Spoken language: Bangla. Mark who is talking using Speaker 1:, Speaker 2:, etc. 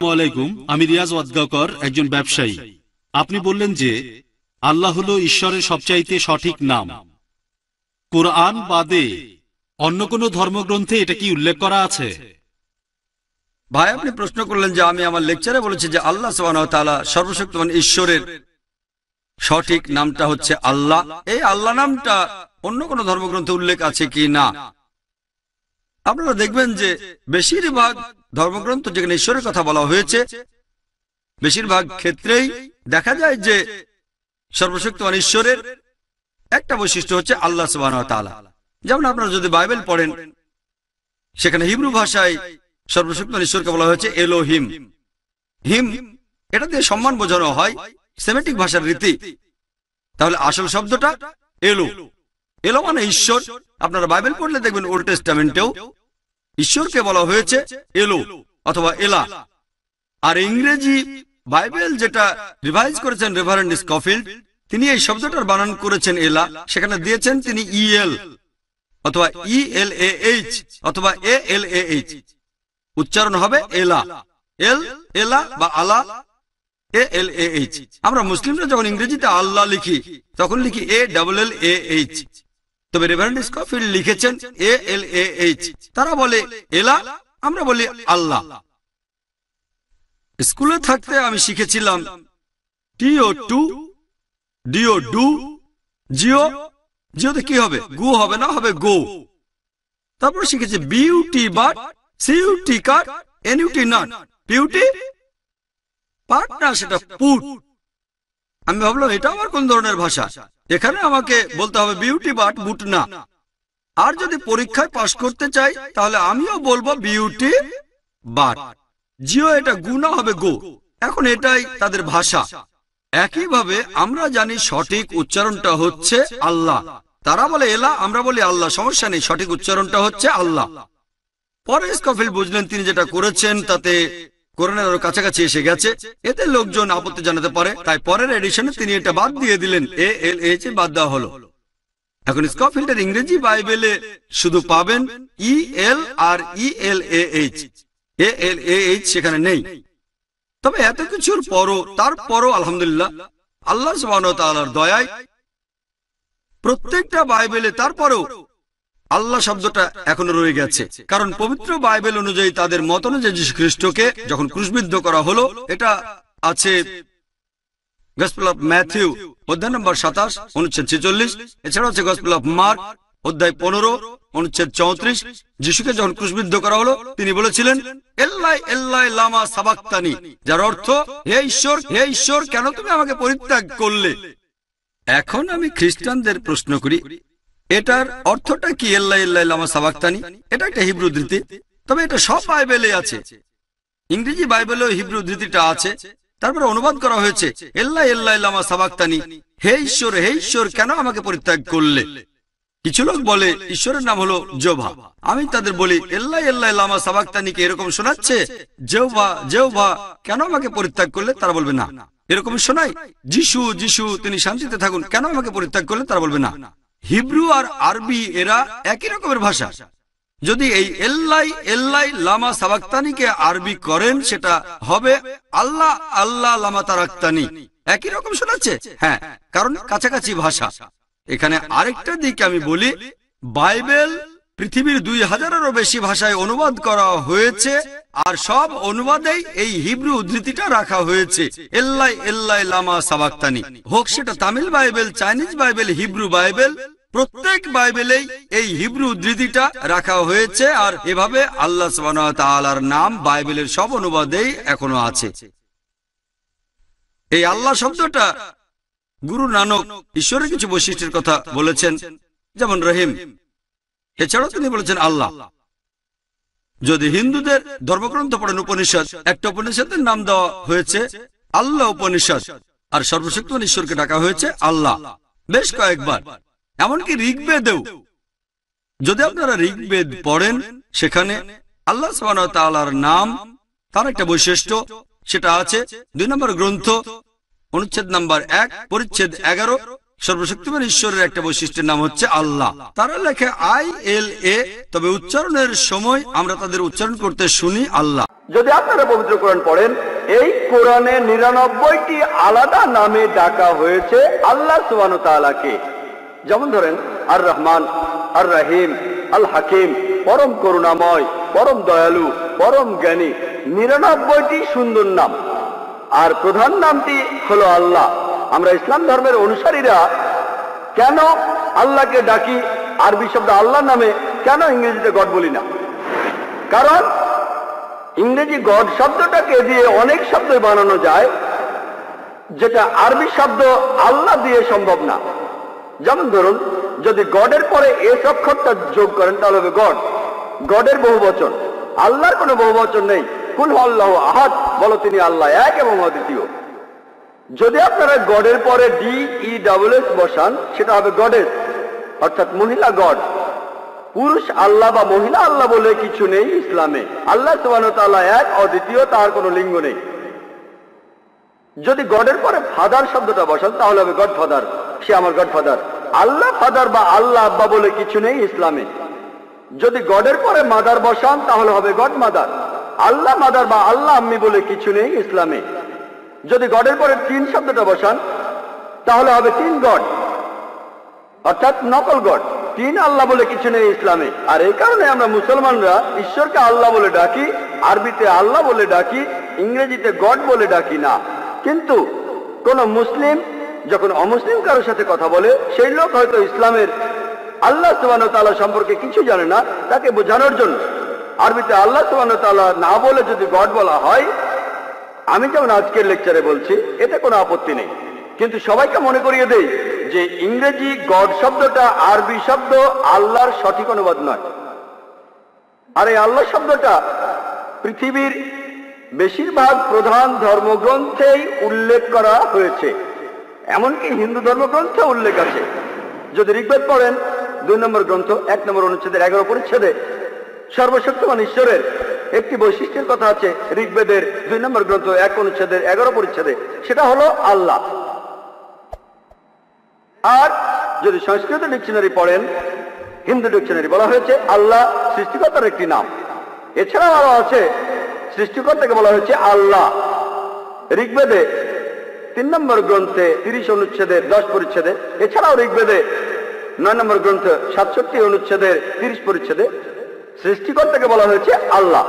Speaker 1: আসসালামু আলাইকুম। আমি রিয়াজ ওয়াদগাঁওকর, একজন ব্যবসায়ী। আপনি বললেন যে আল্লাহ হলো ঈশ্বরের সবচাইতে সঠিক নাম। কুরআন বাদে অন্য কোন ধর্মগ্রন্থে এটা কি উল্লেখ করা আছে?
Speaker 2: ভাই, আপনি প্রশ্ন করলেন যে আমি আমার লেকচারে বলেছি যে আল্লাহ সুবহানাহু ওয়া তাআলা সর্বশক্তিমান ঈশ্বরের সঠিক নামটা হচ্ছে আল্লাহ। এই আল্লাহ নামটা অন্য কোন ধর্মগ্রন্থে উল্লেখ আছে কি না? আপনারা দেখবেন যে বেশিরভাগ ধর্মগ্রন্থ যেখানে ঈশ্বরের কথা বলা হয়েছে, বেশিরভাগ ক্ষেত্রেই দেখা যায় যে সর্বশক্তিমান ঈশ্বরের একটা বৈশিষ্ট্য হচ্ছে আল্লাহ সুবহানাহু ওয়া তাআলা। যেমন আপনারা যদি বাইবেল পড়েন, সেখানে হিব্রু ভাষায় সর্বশক্তিমান ঈশ্বরকে বলা হয়েছে এলোহিম। হিম এটা দিয়ে সম্মান বোঝানো হয়, সেমেটিক ভাষার রীতি। তাহলে আসল শব্দটা এলো। এলো মানে ঈশ্বর। আপনারা বাইবেল পড়লে দেখবেন ওল্ড টেস্টামেন্টেও ঈশ্বরকে বলা হয়েছে এলো অথবা এলা। আর ইংরেজি বাইবেল যেটা রিভাইজ করেছেন রেভারেন্ড স্কফিল্ড, তিনি এই শব্দটার বানান করেছেন এলা, সেখানে দিয়েছেন তিনি ইএল অথবা ইএলএএইচ অথবা এএলএএইচ। উচ্চারণ হবে এলা, এল এলা বা আলা, এএলএএইচ। আমরা মুসলিমরা যখন ইংরেজিতে আল্লাহ লিখি তখন লিখি ALLAH, তবে রেভারেন্ড স্কফিল্ড লিখেছেন ALAH। তারা বলে এলা, আমরা বলি আল্লাহ। স্কুলে থাকতে আমি শিখেছিলাম TO2 DO2 জিও। জিওতে কি হবে? গু হবে না, হবে গো। তারপর শিখেছি B U T but, C U T cut, N U T nut. B U T put না, সেটা পুট। আমি ভাবলাম এটা আবার কোন ধরনের ভাষা, এখানে আমাকে বলতে হবে বিউটি বাট বুট না। আর যদি পরীক্ষায় পাশ করতে চাই তাহলে আমিও বলবো বিউটি বাট। জিও এটা গু না, হবে গো। এখন এটাই তাদের ভাষা। একইভাবে আমরা জানি সঠিক উচ্চারণটা হচ্ছে আল্লাহ। তারা বলে এলা, আমরা বলি আল্লাহ। সমস্যা নেই, সঠিক উচ্চারণটা হচ্ছে আল্লাহ। পরে স্কফিল্ড বুঝলেন তিনি যেটা করেছেন তাতে কোরআনের আরো কাছাকাছি এসে গেছে, এতে লোকজন আপত্তি জানাতে পারে। তাই পরের এডিশনে তিনি এটা বাদ দিয়ে দিলেন, ALAH বাদ দেওয়া হলো। এখন স্কফিল্ডের ইংরেজি বাইবেলে শুধু পাবেন EL আর ELAH, ALAH সেখানে নেই। তবে এত কিছুর পরও, তারপরও আলহামদুলিল্লাহ আল্লাহ সুবহানাহু ওয়া তাআলার দয়ায় প্রত্যেকটা বাইবেলে তারপরেও আল্লাহ শব্দটা এখনো রয়ে গেছে। কারণ পবিত্র বাইবেল অনুযায়ী, তাদের মত অনুযায়ী যীশু খ্রিস্টকে যখন ক্রুশবিদ্ধ করা হলো, এটা আছে গসপেল অফ ম্যাথিউ অধ্যায় নম্বর 27 অনুচ্ছেদ 46। এছাড়া আছে গসপেল অফ মার্ক অধ্যায় 15 অনুচ্ছেদ 34। যিশুকে যখন ক্রুশবিদ্ধ করা হলো তিনি বলেছিলেন এল্লাই এল্লাই লামা সাবাক্তানি, যার অর্থ হে ঈশ্বর, হে ঈশ্বর, কেন তুমি আমাকে পরিত্যাগ করলে? এখন আমি খ্রিস্টানদের প্রশ্ন করি, এটার অর্থটা কি? এল্লাই এল্লাই লামা সাবাক্তানি, এটা একটা হিব্রু ধৃতি। তবে এটা সব বাইবেলে আছে। ইংরেজি বাইবেলেও হিব্রু ধৃতিটা আছে। তারপরে অনুবাদ করা হয়েছে এল্লাই এল্লাই লামা সাবাক্তানি, হে ঈশ্বর, কেন আমাকে পরিত্যাগ করলে? কিছু লোক বলে ঈশ্বরের নাম হলো জেহোভা। আমি তাদের বলি এল্লাই এল্লাই লামা সাবাক্তানিকে এরকম শোনাচ্ছে জেহোভা, জেহোভা, কেন আমাকে পরিত্যাগ করলে? তারা বলবে না। এরকম শোনাই যিশু, যিশু, তিনি শান্তিতে থাকুন, কেন আমাকে পরিত্যাগ করলে? তারা বলবে না। হিব্রু আর আরবি এরা একই রকমের ভাষা। যদি এই এল্লাই এল্লাই লামা সাবাক্তানিকে আরবি করেন, সেটা হবে আল্লাহ আল্লাহ লামা তারাক্তানি। একই রকম শোনাচ্ছে। হ্যাঁ, কারণ কাছাকাছি ভাষা। এখানে আরেকটা দিক আমি বলি, বাইবেল পৃথিবীর 2000-এরও বেশি ভাষায় অনুবাদ করা হয়েছে, আর সব অনুবাদেই এই হিব্রু উদ্ধৃতিটা রাখা হয়েছে এল্লাই এল্লাই লামা সাবাক্তানি। হোক সেটা Tamil Bible, Chinese Bible, Hebrew Bible, প্রত্যেক বাইবেলেই এই হিব্রু উদ্ধৃতিটা রাখা হয়েছে। আর এভাবে আল্লাহ সুবহানাহু ওয়া তাআলার নাম বাইবেলের সব অনুবাদেই এখনো আছে। এই আল্লাহ শব্দটা গুরু নানক ঈশ্বরের কিছু বৈশিষ্ট্যের কথা বলেছেন, যেমন রহিম। এছাড়াও তিনি বলেছেন আল্লাহ। যদি হিন্দুদের ধর্মগ্রন্থ পড়েন উপনিষদ, একটা উপনিষদের নাম দেওয়া হয়েছে আল্লাহ উপনিষদ, আর সর্বশক্তিমান ঈশ্বরকে ডাকা হয়েছে আল্লাহ বেশ কয়েকবার। এমনকি ঋগ্বেদেও, যদি আপনারা ঋগ্বেদ পড়েন, সেখানে আল্লাহ সুবহানাহু ওয়া তাআলার নাম, তার একটা বৈশিষ্ট্য, সেটা আছে 2 নম্বর গ্রন্থ অনুচ্ছেদ নম্বর 1 পরিচ্ছেদ 11। সর্বশক্তিমান ঈশ্বরের একটা বৈশিষ্ট্যের নাম হচ্ছে আল্লাহ। তারা লেখে ILA, তবে উচ্চারণের সময় আমরা তাদের উচ্চারণ করতে শুনি আল্লাহ।
Speaker 3: যদি আপনারা পবিত্র কোরআন পড়েন, এই কোরআনে 99টি আলাদা নামে ডাকা হয়েছে আল্লাহ সুবহানাহু ওয়া তাআলাকে। যেমন ধরেন আর রহমান, আর রহিম, আল হাকিম, পরম করুণাময়, পরম দয়ালু, পরম জ্ঞানী, 99টি সুন্দর নাম। আর প্রধান নামটি হলো আল্লাহ। আমরা ইসলাম ধর্মের অনুসারীরা কেন আল্লাহকে ডাকি আরবি শব্দ আল্লাহ নামে, কেন ইংরেজিতে গড বলি না? কারণ ইংরেজি গড শব্দটাকে দিয়ে অনেক শব্দ বানানো যায়, যেটা আরবি শব্দ আল্লাহ দিয়ে সম্ভব না। যেমন ধরুন, যদি গডের পরে এস অক্ষরটা যোগ করেন তাহলে হবে গড, গডের বহু বচন। আল্লাহর কোনো বহু বচন নেই। কুল আল্লাহু আহাদ, বলো তিনি আল্লাহ এক এবং অদ্বিতীয়। যদি আপনারা গডের পরে DESS বসান, সেটা হবে গডেস, অর্থাৎ মহিলা গড। পুরুষ আল্লাহ বা মহিলা আল্লাহ বলে কিছু নেই ইসলামে। আল্লাহ সুবহানাহু ওয়া তাআলা এক, অদ্বিতীয়, তার কোনো লিঙ্গ নেই। যদি গডের পরে ফাদার শব্দটা বসান তাহলে হবে গড ফাদার, সে আমার গড ফাদার। আল্লাহ ফাদার বা আল্লাহ আব্বা বলে কিছু নেই ইসলামে। যদি গডের পরে মাদার বসান তাহলে হবে গড মাদার। আল্লাহ মাদার বা আল্লাহ আম্মি বলে কিছু নেই ইসলামে। যদি গডের পরে তিন শব্দটা বসান তাহলে হবে তিন গড, অর্থাৎ নকল গড। তিন আল্লাহ বলে কিছু নেই ইসলামে। আর এই কারণে আমরা মুসলমানরা ঈশ্বরকে আল্লাহ বলে ডাকি, আরবিতে আল্লাহ বলে ডাকি, ইংরেজিতে গড বলে ডাকি না। কিন্তু কোন মুসলিম যখন অমুসলিম কারোর সাথে কথা বলে, সেই লোক হয়তো ইসলামের আল্লাহ সুবহানাহু ওয়া তাআলা সম্পর্কে কিছু জানে না, তাকে বোঝানোর জন্য আরবিতে আল্লাহ সুবহানাহু ওয়া তাআলা না বলে যদি গড বলা হয়, আমি যেমন আজকের লেকচারে বলছি, এতে কোনো আপত্তি নেই। কিন্তু সবাইকে মনে করিয়ে দেই যে ইংরেজি গড শব্দটা আরবি শব্দ আল্লাহর সঠিক অনুবাদ নয়। আর এই আল্লাহ শব্দটা পৃথিবীর বেশিরভাগ প্রধান ধর্মগ্রন্থেই উল্লেখ করা হয়েছে, এমনকি হিন্দু ধর্মগ্রন্থে উল্লেখ আছে। যদি ঋগ্বেদ পড়েন 2 নম্বর গ্রন্থ 1 নম্বর অনুচ্ছেদের 11 পরিচ্ছেদে সর্বশক্তিমান ঈশ্বরের একটি বৈশিষ্ট্যের কথা আছে। ঋগ্বেদের 2 নম্বর গ্রন্থ 1 অনুচ্ছেদের 11 পরিচ্ছেদে, সেটা হলো আল্লাহ। আর যদি সংস্কৃত ডিকশনারি পড়েন, হিন্দু ডিকশনারি, বলা হয়েছে আল্লাহ সৃষ্টিকর্তার একটি নাম। এছাড়াও আরো আছে, সৃষ্টিকর্তাকে বলা হয়েছে আল্লাহ। ঋগ্বেদে 3 নম্বর গ্রন্থে 30 অনুচ্ছেদের 10 পরিচ্ছেদে, এছাড়াও ঋগ্বেদে 9 নম্বর গ্রন্থ 67 অনুচ্ছেদের 30 পরিচ্ছেদে সৃষ্টিকর্তাকে বলা হয়েছে আল্লাহ।